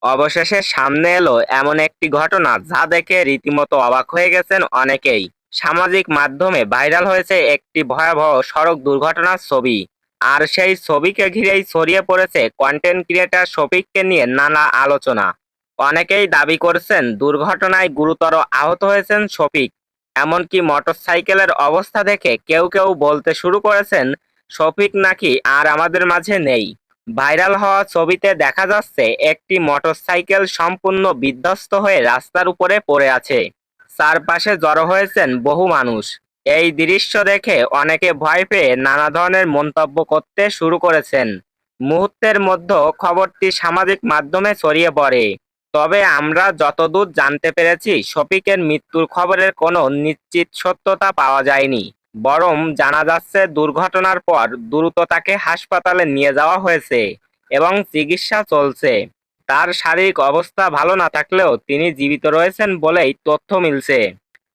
অবশেষে সামনে এলো এমন একটি ঘটনা যা দেখে রীতিমতো অবাক হয়ে গেছেন অনেকেই। সামাজিক মাধ্যমে ভাইরাল হয়েছে একটি ভয়াবহ সড়ক দুর্ঘটনার ছবি। আর সেই ছবিকে ঘিরেই ছড়িয়ে পড়েছে কন্টেন্ট ক্রিয়েটর শফিককে নিয়ে নানা আলোচনা। অনেকেই দাবি করছেন দুর্ঘটনায় গুরুতর আহত হয়েছেন শফিক। এমনকি মোটরসাইকেলের অবস্থা দেখে কেউ কেউ বলতে শুরু করেছেন শফিক নাকি আর আমাদের মাঝে নেই। ভাইরাল হওয়া ছবিতে দেখা যাচ্ছে একটি মোটরসাইকেল সম্পূর্ণ বিধ্বস্ত হয়ে রাস্তার উপরে পড়ে আছে। চারপাশে জড়ো হয়েছেন বহু মানুষ। এই দৃশ্য দেখে অনেকে ভয় পেয়ে নানা ধরনের মন্তব্য করতে শুরু করেছেন। মুহূর্তের মধ্যে খবরটি সামাজিক মাধ্যমে ছড়িয়ে পড়ে। তবে আমরা যতদূর জানতে পেরেছি শফিকের মৃত্যুর খবরের কোনো নিশ্চিত সত্যতা পাওয়া যায়নি। বরং জানা যাচ্ছে দুর্ঘটনার পর দ্রুত তাকে হাসপাতালে নিয়ে যাওয়া হয়েছে এবং চিকিৎসা চলছে। তার শারীরিক অবস্থা ভালো না থাকলেও তিনি জীবিত রয়েছেন বলেই তথ্য মিলছে।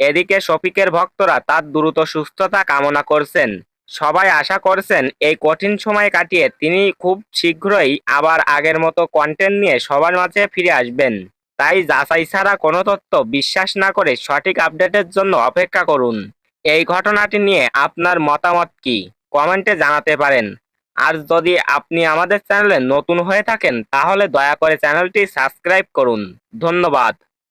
এদিকে শফিকের ভক্তরা তার দ্রুত সুস্থতা কামনা করছেন। সবাই আশা করছেন এই কঠিন সময় কাটিয়ে তিনি খুব শীঘ্রই আবার আগের মতো কন্টেন্ট নিয়ে সবার মাঝে ফিরে আসবেন। তাই যাচাই ছাড়া কোনো তথ্য বিশ্বাস না করে সঠিক আপডেটের জন্য অপেক্ষা করুন। এই ঘটনাটি নিয়ে আপনার মতামত কি? কমেন্টে জানাতে পারেন। আর যদি আপনি আমাদের চ্যানেলে নতুন হয়ে থাকেন তাহলে দয়া করে চ্যানেলটি সাবস্ক্রাইব করুন। ধন্যবাদ।